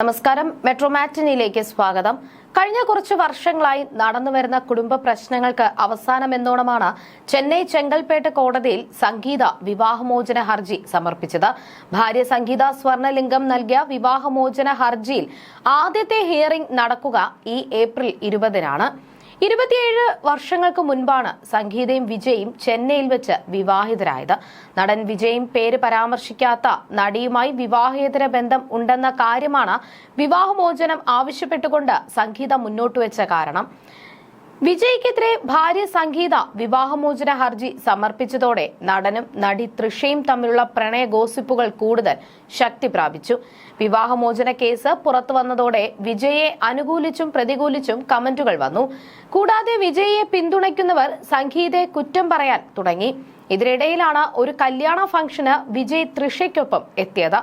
നമസ്കാരം. മെട്രോ മാറ്റിനിയിലേക്ക് സ്വാഗതം. കഴിഞ്ഞ കുറച്ചു വർഷങ്ങളായി നടന്നുവരുന്ന കുടുംബ പ്രശ്നങ്ങൾക്ക് അവസാനമെന്നോണമാണ് ചെന്നൈ ചെങ്കൽപ്പേട്ട് കോടതിയിൽ സംഗീത വിവാഹമോചന ഹർജി സമർപ്പിച്ചത്. ഭാര്യ സംഗീത സ്വർണലിംഗം നൽകിയ വിവാഹമോചന ഹർജിയിൽ ആദ്യത്തെ ഹിയറിംഗ് നടക്കുക ഈ ഏപ്രിൽ 20-നാണ്. 27 വർഷങ്ങൾക്ക് മുൻപാണ് സംഗീതയും വിജയും ചെന്നൈയിൽ വെച്ച് വിവാഹിതരായത്. നടൻ വിജയും പേര് പരാമർശിക്കാത്ത നടിയുമായി വിവാഹേതര ബന്ധം ഉണ്ടെന്ന കാര്യമാണ് വിവാഹമോചനം ആവശ്യപ്പെട്ടുകൊണ്ട് സംഗീത മുന്നോട്ടുവെച്ച കാരണം. വിജയ്ക്കെതിരെ ഭാര്യ സംഗീത വിവാഹമോചന ഹർജി സമർപ്പിച്ചതോടെ നടനും നടി തൃഷയും തമ്മിലുള്ള പ്രണയ ഗോസിപ്പുകൾ കൂടുതൽ ശക്തി പ്രാപിച്ചു. വിവാഹമോചന കേസ് പുറത്തു വന്നതോടെ വിജയെ അനുകൂലിച്ചും പ്രതികൂലിച്ചും കമന്റുകൾ വന്നു. കൂടാതെ വിജയെ പിന്തുണയ്ക്കുന്നവർ സംഗീതയെ കുറ്റം പറയാൻ തുടങ്ങി. ഇതിനിടയിലാണ് ഒരു കല്യാണ ഫംഗ്ഷന് വിജയ് തൃഷയ്ക്കൊപ്പം എത്തിയത്.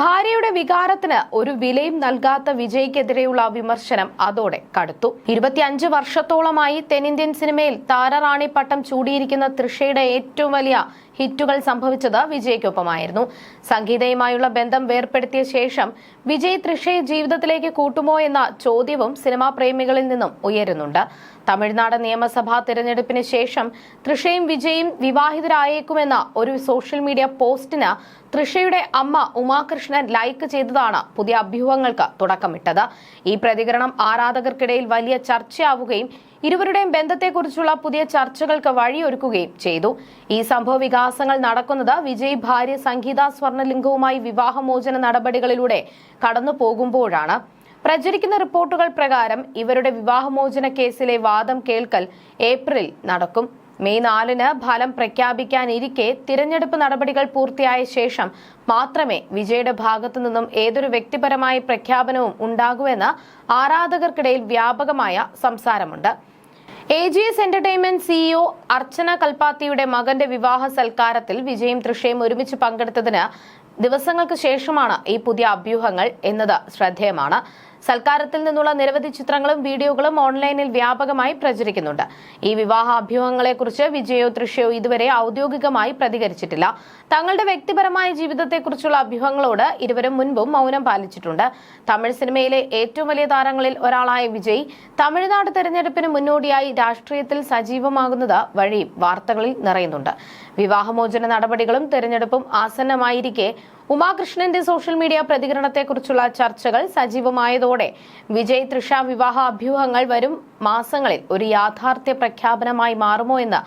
ഭാര്യയുടെ വികാരത്തിന് ഒരു വിലയും നൽകാത്ത വിജയ്ക്കെതിരെയുള്ള വിമർശനം അതോടെ കടുത്തു. 25 വർഷത്തോളമായി തെന്നിന്ത്യൻ സിനിമയിൽ താരറാണി പട്ടം ചൂടിയിരിക്കുന്ന തൃഷയുടെ ഏറ്റവും വലിയ ഹിറ്റുകൾ സംഭവിച്ചത് വിജയ്ക്കൊപ്പമായിരുന്നു. സംഗീതയുമായുള്ള ബന്ധം വേർപ്പെടുത്തിയ ശേഷം വിജയ് തൃഷയെ ജീവിതത്തിലേക്ക് കൂട്ടുമോ എന്ന ചോദ്യവും സിനിമാ പ്രേമികളിൽ നിന്നും ഉയരുന്നുണ്ട്. തമിഴ്നാട് നിയമസഭാ തിരഞ്ഞെടുപ്പിന് ശേഷം തൃഷയും വിജയും വിവാഹിതരായേക്കുമെന്ന ഒരു സോഷ്യൽ മീഡിയ പോസ്റ്റിന് തൃഷയുടെ അമ്മ ഉമാകൃഷ്ണൻ ലൈക്ക് ചെയ്തതാണ് പുതിയ അഭ്യൂഹങ്ങൾക്ക് തുടക്കമിട്ടത്. ഈ പ്രതികരണം ആരാധകർക്കിടയിൽ വലിയ ചർച്ചയാവുകയും ഇരുവരുടെയും ബന്ധത്തെക്കുറിച്ചുള്ള പുതിയ ചർച്ചകൾക്ക് വഴിയൊരുക്കുകയും ചെയ്തു. ഈ സംഭവ വികാസങ്ങൾ നടക്കുന്നത് വിജയ് ഭാര്യ സംഗീത സ്വർണലിംഗവുമായി വിവാഹമോചന നടപടികളിലൂടെ കടന്നു പോകുമ്പോഴാണ്. പ്രചരിക്കുന്ന റിപ്പോർട്ടുകൾ പ്രകാരം ഇവരുടെ വിവാഹമോചന കേസിലെ വാദം കേൾക്കൽ ഏപ്രിൽ നടക്കും. മെയ് 4-ന് ഫലം പ്രഖ്യാപിക്കാനിരിക്കെ തിരഞ്ഞെടുപ്പ് നടപടികൾ പൂർത്തിയായ ശേഷം മാത്രമേ വിജയുടെ ഭാഗത്തു നിന്നും ഏതൊരു വ്യക്തിപരമായ പ്രഖ്യാപനവും ഉണ്ടാകൂവെന്ന് ആരാധകർക്കിടയിൽ വ്യാപകമായ സംസാരമുണ്ട്. AGS എന്റർടൈൻമെന്റ് CEO അർച്ചന കൽപ്പാത്തിയുടെ മകന്റെ വിവാഹ സൽക്കാരത്തിൽ വിജയും തൃഷയും ഒരുമിച്ച് പങ്കെടുത്തതിന് ദിവസങ്ങൾക്ക് ശേഷമാണ് ഈ പുതിയ അഭ്യൂഹങ്ങൾ എന്നത് ശ്രദ്ധേയമാണ്. സൽക്കാരത്തിൽ നിന്നുള്ള നിരവധി ചിത്രങ്ങളും വീഡിയോകളും ഓൺലൈനിൽ വ്യാപകമായി പ്രചരിക്കുന്നുണ്ട്. ഈ വിവാഹ അഭ്യൂഹങ്ങളെക്കുറിച്ച് വിജയോ തൃഷയോ ഇതുവരെ ഔദ്യോഗികമായി പ്രതികരിച്ചിട്ടില്ല. തങ്ങളുടെ വ്യക്തിപരമായ ജീവിതത്തെക്കുറിച്ചുള്ള അഭ്യൂഹങ്ങളോട് ഇരുവരും മുൻപും മൗനം പാലിച്ചിട്ടുണ്ട്. തമിഴ് സിനിമയിലെ ഏറ്റവും വലിയ താരങ്ങളിൽ ഒരാളായ വിജയ് തമിഴ്നാട് തെരഞ്ഞെടുപ്പിന് മുന്നോടിയായി രാഷ്ട്രീയത്തിൽ സജീവമാകുന്നത് വഴിയും വാർത്തകളിൽ നിറയുന്നുണ്ട്. വിവാഹമോചന നടപടികളും തെരഞ്ഞെടുപ്പും ആസന്നമായിരിക്കെ ഉമാകൃഷ്ണന്റെ സോഷ്യൽ മീഡിയ പ്രതികരണത്തെക്കുറിച്ചുള്ള ചർച്ചകൾ സജീവമായതോടെ വിജയ് തൃഷ വിവാഹ അഭ്യൂഹങ്ങൾ വരും മാസങ്ങളിൽ ഒരു യാഥാർത്ഥ്യ പ്രഖ്യാപനമായി മാറുമോ എന്ന്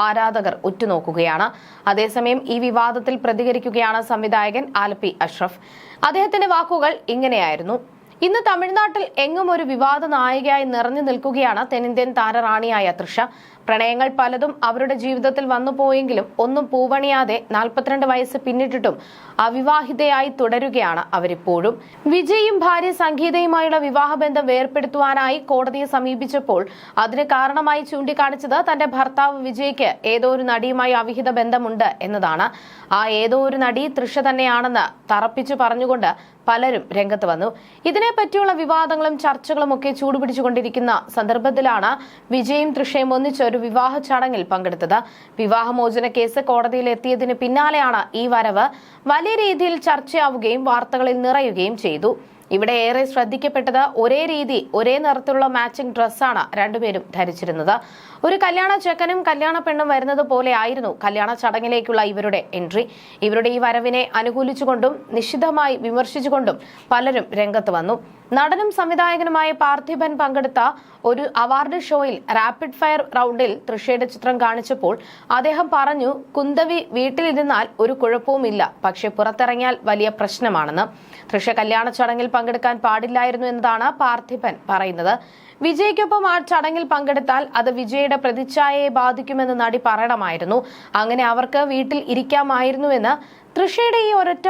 ആരാധകർ ഉറ്റുനോക്കുകയാണ്. അതേസമയം ഈ വിവാദത്തിൽ പ്രതികരിക്കുകയാണ് സംവിധായകൻ ആലപ്പി അഷ്റഫ്. അദ്ദേഹത്തിന്റെ വാക്കുകൾ ഇങ്ങനെയായിരുന്നു: ഇന്ന് തമിഴ്നാട്ടിൽ എങ്ങും ഒരു വിവാദ നായികയായി നിറഞ്ഞു നിൽക്കുകയാണ് തെന്നിന്ത്യൻ താരറാണിയായ തൃഷ. പ്രണയങ്ങൾ പലതും അവരുടെ ജീവിതത്തിൽ വന്നുപോയെങ്കിലും ഒന്നും പൂവണിയാതെ 42 വയസ്സ് പിന്നിട്ടിട്ടും അവിവാഹിതയായി തുടരുകയാണ് അവരിപ്പോഴും. വിജയും ഭാര്യ സംഗീതയുമായുള്ള വിവാഹബന്ധം വേർപ്പെടുത്തുവാനായി കോടതിയെ സമീപിച്ചപ്പോൾ അതിന് കാരണമായി ചൂണ്ടിക്കാണിച്ചത് തന്റെ ഭർത്താവ് വിജയ്ക്ക് ഏതോ ഒരു നടിയുമായി അവിഹിത ബന്ധമുണ്ട് എന്നതാണ്. ആ ഏതോ ഒരു നടി തൃഷ തന്നെയാണെന്ന് തറപ്പിച്ചു പറഞ്ഞുകൊണ്ട് പലരും രംഗത്ത് വന്നു. ഇതിനെപ്പറ്റിയുള്ള വിവാദങ്ങളും ചർച്ചകളും ഒക്കെ ചൂടുപിടിച്ചുകൊണ്ടിരിക്കുന്ന സന്ദർഭത്തിലാണ് വിജയും തൃഷയും ഒന്നിച്ച് ഒരു വിവാഹ ചടങ്ങിൽ പങ്കെടുത്തത്. വിവാഹമോചന കേസ് കോടതിയിൽ എത്തിയതിന് പിന്നാലെയാണ് ഈ വരവ് വലിയ രീതിയിൽ ചർച്ചയാവുകയും വാർത്തകളിൽ നിറയുകയും ചെയ്തു. ഇവിടെ ഏറെ ശ്രദ്ധിക്കപ്പെട്ടത് ഒരേ രീതി, ഒരേ നിറത്തിലുള്ള മാച്ചിങ് ഡ്രസ്സാണ് രണ്ടുപേരും ധരിച്ചിരുന്നത്. ഒരു കല്യാണ ചെക്കനും കല്യാണ പെണ്ണും വരുന്നത് പോലെ ആയിരുന്നു കല്യാണ ചടങ്ങിലേക്കുള്ള ഇവരുടെ എൻട്രി. ഇവരുടെ ഈ വരവിനെ അനുകൂലിച്ചുകൊണ്ടും നിശിതമായി വിമർശിച്ചുകൊണ്ടും പലരും രംഗത്ത് വന്നു. നടനും സംവിധായകനുമായ പാർത്ഥിപൻ പങ്കെടുത്ത ഒരു അവാർഡ് ഷോയിൽ റാപ്പിഡ് ഫയർ റൗണ്ടിൽ തൃഷയുടെ ചിത്രം കാണിച്ചപ്പോൾ അദ്ദേഹം പറഞ്ഞു, കുന്തവി വീട്ടിലിരുന്നാൽ ഒരു കുഴപ്പവുമില്ല, പക്ഷെ പുറത്തിറങ്ങിയാൽ വലിയ പ്രശ്നമാണെന്ന്. തൃഷ കല്യാണ ചടങ്ങിൽ പങ്കെടുക്കാൻ പാടില്ലായിരുന്നു എന്നതാണ് പാർത്ഥിപൻ പറയുന്നത്. വിജയ്ക്കൊപ്പം ആ ചടങ്ങിൽ പങ്കെടുത്താൽ അത് വിജയുടെ പ്രതിച്ഛായയെ ബാധിക്കുമെന്ന് നടി പറയണമായിരുന്നു. അങ്ങനെ അവർക്ക് വീട്ടിൽ ഇരിക്കാമായിരുന്നുവെന്ന്. തൃഷയുടെ ഈ ഒരൊറ്റ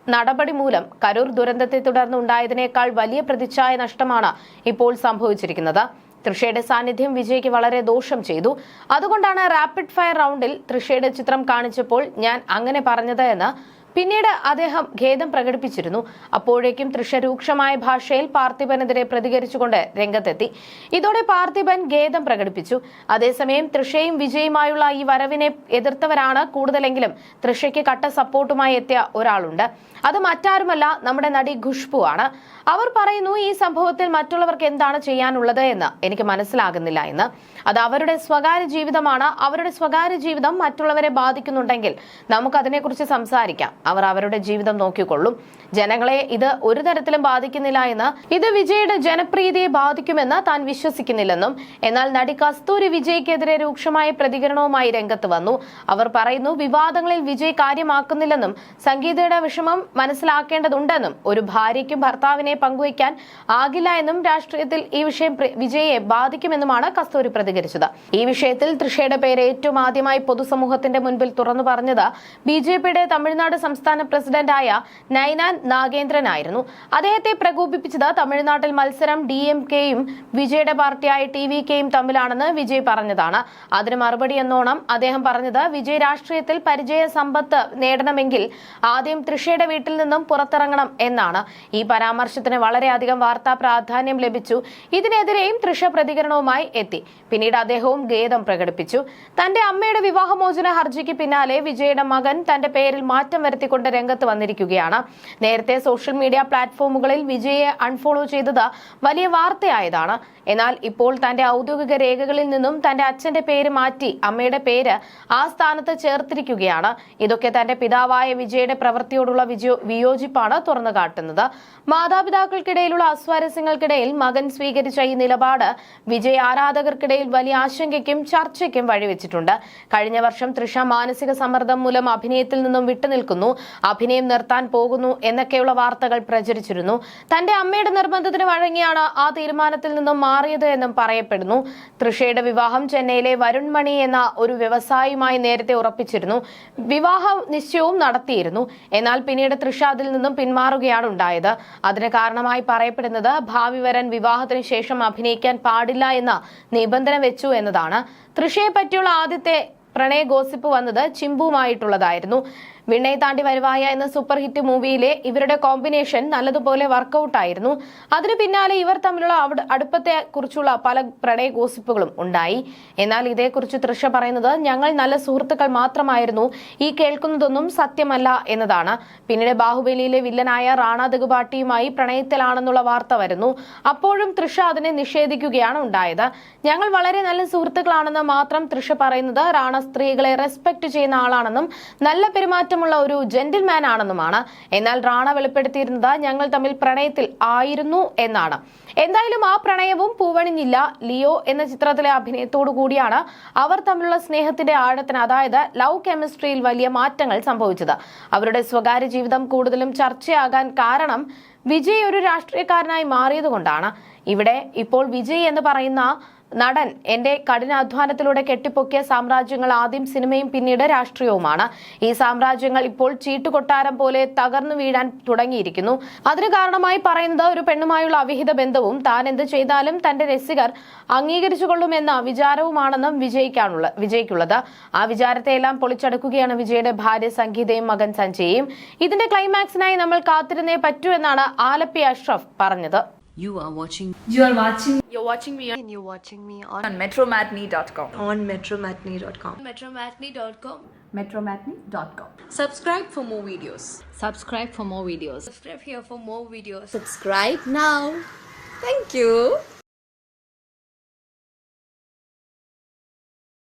നടപടി മൂലം കരൂർ ദുരന്തത്തെ തുടർന്ന് ഉണ്ടായതിനേക്കാൾ വലിയ പ്രതിച്ഛായ നഷ്ടമാണ് ഇപ്പോൾ സംഭവിച്ചിരിക്കുന്നത്. തൃഷയുടെ സാന്നിധ്യം വിജയ്ക്ക് വളരെ ദോഷം ചെയ്തു. അതുകൊണ്ടാണ് റാപ്പിഡ് ഫയർ റൗണ്ടിൽ തൃഷയുടെ ചിത്രം കാണിച്ചപ്പോൾ ഞാൻ അങ്ങനെ പറഞ്ഞത് എന്ന് പിന്നീട് അദ്ദേഹം ഖേദം പ്രകടിപ്പിച്ചിരുന്നു. അപ്പോഴേക്കും തൃഷ രൂക്ഷമായ ഭാഷയിൽ പാർത്ഥിപനെതിരെ പ്രതികരിച്ചുകൊണ്ട് രംഗത്തെത്തി. ഇതോടെ പാർത്ഥിപൻ ഖേദം പ്രകടിപ്പിച്ചു. അതേസമയം തൃഷയും വിജയുമായുള്ള ഈ വരവിനെ എതിർത്തവരാണ് കൂടുതലെങ്കിലും തൃഷയ്ക്ക് കട്ട സപ്പോർട്ടുമായി എത്തിയ ഒരാളുണ്ട്. അത് മറ്റാരുമല്ല, നമ്മുടെ നടി ഖുഷ്ബു ആണ്. അവർ പറയുന്നു, ഈ സംഭവത്തിൽ മറ്റുള്ളവർക്ക് എന്താണ് ചെയ്യാനുള്ളത് എന്ന് എനിക്ക് മനസ്സിലാകുന്നില്ല എന്ന്. അത് അവരുടെ സ്വകാര്യ ജീവിതമാണ്. അവരുടെ സ്വകാര്യ ജീവിതം മറ്റുള്ളവരെ ബാധിക്കുന്നുണ്ടെങ്കിൽ നമുക്ക് അതിനെക്കുറിച്ച് സംസാരിക്കാം. അവർ അവരുടെ ജീവിതം നോക്കിക്കൊള്ളും. ജനങ്ങളെ ഇത് ഒരു തരത്തിലും ബാധിക്കുന്നില്ല എന്ന്, ഇത് വിജയുടെ ജനപ്രീതിയെ ബാധിക്കുമെന്ന് താൻ വിശ്വസിക്കുന്നില്ലെന്നും. എന്നാൽ നടി കസ്തൂരി വിജയ്ക്കെതിരെ രൂക്ഷമായ പ്രതികരണവുമായി രംഗത്ത് വന്നു. അവർ പറയുന്നു, വിവാദങ്ങളിൽ വിജയ് കാര്യമാക്കുന്നില്ലെന്നും സംഗീതയുടെ വിഷമം മനസ്സിലാക്കേണ്ടതുണ്ടെന്നും ഒരു ഭാര്യയ്ക്കും ഭർത്താവിനെ പങ്കുവയ്ക്കാൻ ആകില്ല എന്നും രാഷ്ട്രീയത്തിൽ ഈ വിഷയം വിജയെ ബാധിക്കുമെന്നുമാണ് കസ്തൂരി പ്രതികരിച്ചത്. ഈ വിഷയത്തിൽ തൃഷയുടെ പേര് ഏറ്റവും ആദ്യമായി പൊതുസമൂഹത്തിന്റെ മുൻപിൽ തുറന്നു പറഞ്ഞത് ബിജെപിയുടെ തമിഴ്നാട് സംസ്ഥാന പ്രസിഡന്റായ നൈനാൻ നാഗേന്ദ്രനായിരുന്നു. അദ്ദേഹത്തെ പ്രകോപിപ്പിച്ചത് തമിഴ്നാട്ടിൽ മത്സരം DMKയും വിജയുടെ പാർട്ടിയായ TVKയും തമ്മിലാണെന്ന് വിജയ് പറഞ്ഞതാണ്. അതിന് മറുപടി എന്നോണം അദ്ദേഹം പറഞ്ഞത്, വിജയ് രാഷ്ട്രീയത്തിൽ പരിചയ സമ്പത്ത് നേടണമെങ്കിൽ ആദ്യം തൃഷയുടെ വീട്ടിൽ നിന്നും പുറത്തിറങ്ങണം എന്നാണ്. ഈ പരാമർശത്തിന് വളരെയധികം വാർത്താ പ്രാധാന്യം ലഭിച്ചു. ഇതിനെതിരെയും തൃഷ പ്രതികരണവുമായി എത്തി. പിന്നീട് അദ്ദേഹവും ഖേദം പ്രകടിപ്പിച്ചു. തന്റെ അമ്മയുടെ വിവാഹമോചന ഹർജിക്ക് പിന്നാലെ വിജയുടെ മകൻ തന്റെ പേരിൽ മാറ്റം വരുത്തിക്കൊണ്ട് രംഗത്ത് വന്നിരിക്കുകയാണ്. നേരത്തെ സോഷ്യൽ മീഡിയ പ്ലാറ്റ്ഫോമുകളിൽ വിജയെ അൺഫോളോ ചെയ്തത് വലിയ വാർത്തയായതാണ്. എന്നാൽ ഇപ്പോൾ തന്റെ ഔദ്യോഗിക രേഖകളിൽ നിന്നും തന്റെ അച്ഛന്റെ പേര് മാറ്റി അമ്മയുടെ പേര് ആ സ്ഥാനത്ത് ചേർത്തിരിക്കുകയാണ്. ഇതൊക്കെ തന്റെ പിതാവായ വിജയുടെ പ്രവൃത്തിയോടുള്ള വിയോജിപ്പാണ് തുറന്നു കാട്ടുന്നത്. മാതാപിതാക്കൾക്കിടയിലുള്ള അസ്വാരസ്യങ്ങൾക്കിടയിൽ മകൻ സ്വീകരിച്ച ഈ നിലപാട് വിജയ് ആരാധകർക്കിടയിൽ വലിയ ആശങ്കയ്ക്കും ചർച്ചയ്ക്കും വഴിവെച്ചിട്ടുണ്ട്. കഴിഞ്ഞ വർഷം തൃഷ മാനസിക സമ്മർദ്ദം മൂലം അഭിനയത്തിൽ നിന്നും വിട്ടുനിൽക്കുന്നു, അഭിനയം നിർത്താൻ പോകുന്നു എന്നൊക്കെയുള്ള വാർത്തകൾ പ്രചരിച്ചിരുന്നു. തന്റെ അമ്മയുടെ നിർബന്ധത്തിന് വഴങ്ങിയാണ് ആ തീരുമാനത്തിൽ നിന്നും മാറിയത് എന്നും പറയപ്പെടുന്നു. തൃഷയുടെ വിവാഹം ചെന്നൈയിലെ വരുൺ മണി എന്ന ഒരു വ്യവസായിയുമായി നേരത്തെ ഉറപ്പിച്ചിരുന്നു. വിവാഹ നിശ്ചയവും നടത്തിയിരുന്നു. എന്നാൽ പിന്നീട് തൃഷ അതിൽ നിന്നും പിന്മാറുകയാണ് ഉണ്ടായത്. അതിന് കാരണമായി പറയപ്പെടുന്നത് ഭാവി വരൻ വിവാഹത്തിന് ശേഷം അഭിനയിക്കാൻ പാടില്ല എന്ന നിബന്ധന വെച്ചു എന്നതാണ്. തൃഷയെ പറ്റിയുള്ള ആദ്യത്തെ പ്രണയ ഗോസിപ്പ് വന്നത് ചിമ്പുമായിട്ടുള്ളതായിരുന്നു. വിണ്ണയെ താണ്ടി വരുവായ എന്ന സൂപ്പർ ഹിറ്റ് മൂവിയിലെ ഇവരുടെ കോമ്പിനേഷൻ നല്ലതുപോലെ വർക്കൗട്ടായിരുന്നു. അതിനു പിന്നാലെ ഇവർ തമ്മിലുള്ള അടുപ്പത്തെ കുറിച്ചുള്ള പല പ്രണയ ഗോസിപ്പുകളും ഉണ്ടായി. എന്നാൽ ഇതേക്കുറിച്ച് തൃഷ പറയുന്നത്, ഞങ്ങൾ നല്ല സുഹൃത്തുക്കൾ മാത്രമായിരുന്നു, ഈ കേൾക്കുന്നതൊന്നും സത്യമല്ല എന്നതാണ്. പിന്നീട് ബാഹുബലിയിലെ വില്ലനായ റാണ ദഗുബാട്ടിയുമായി പ്രണയത്തിലാണെന്നുള്ള വാർത്ത വരുന്നു. അപ്പോഴും തൃഷ അതിനെ നിഷേധിക്കുകയാണ് ഉണ്ടായത്. ഞങ്ങൾ വളരെ നല്ല സുഹൃത്തുക്കളാണെന്ന് മാത്രം തൃഷ പറയുന്നത്. റാണ സ്ത്രീകളെ റെസ്പെക്ട് ചെയ്യുന്ന ആളാണെന്നും നല്ല പെരുമാറ്റമുള്ള ഒരു ജെന്റിൽമാൻ ആണെന്നുമാണ്. എന്നാൽ റാണ വെളിപ്പെടുത്തിയിരുന്നത് ഞങ്ങൾ തമ്മിൽ പ്രണയത്തിൽ ആയിരുന്നു എന്നാണ്. എന്തായാലും ആ പ്രണയവും പൂവണിഞ്ഞില്ല. ലിയോ എന്ന ചിത്രത്തിലെ അഭിനയത്തോടു കൂടിയാണ് അവർ തമ്മിലുള്ള സ്നേഹത്തിന്റെ ആഴത്തിന്, അതായത് ലവ് കെമിസ്ട്രിയിൽ വലിയ മാറ്റങ്ങൾ സംഭവിച്ചത്. അവരുടെ സ്വകാര്യ ജീവിതം കൂടുതലും ചർച്ചയാകാൻ കാരണം വിജയ് ഒരു രാഷ്ട്രീയക്കാരനായി മാറിയതുകൊണ്ടാണ്. ഇവിടെ ഇപ്പോൾ വിജയ് എന്ന് പറയുന്ന നടൻ എന്റെ കഠിനാധ്വാനത്തിലൂടെ കെട്ടിപ്പൊക്കിയ സാമ്രാജ്യങ്ങൾ ആദ്യം സിനിമയും പിന്നീട് രാഷ്ട്രീയവുമാണ്. ഈ സാമ്രാജ്യങ്ങൾ ഇപ്പോൾ ചീട്ടുകൊട്ടാരം പോലെ തകർന്നു വീഴാൻ തുടങ്ങിയിരിക്കുന്നു. അതിന് കാരണമായി പറയുന്നത് ഒരു പെണ്ണുമായുള്ള അവിഹിത ബന്ധവും താൻ എന്ത് ചെയ്താലും തന്റെ രസികർ അംഗീകരിച്ചുകൊള്ളുമെന്ന വിചാരവുമാണെന്നും വിജയ്ക്കുള്ളത്. ആ വിചാരത്തെയെല്ലാം പൊളിച്ചടുക്കുകയാണ് വിജയുടെ ഭാര്യ സംഗീതയും മകൻ സഞ്ജയും. ഇതിന്റെ ക്ലൈമാക്സിനായി നമ്മൾ കാത്തിരുന്നേ പറ്റൂ എന്നാണ് ആലപ്പി അഷ്റഫ് പറഞ്ഞത്. You're watching me on metromatney.com. metromatney.com. Subscribe for more videos. Subscribe here for more videos. Subscribe now. Thank you.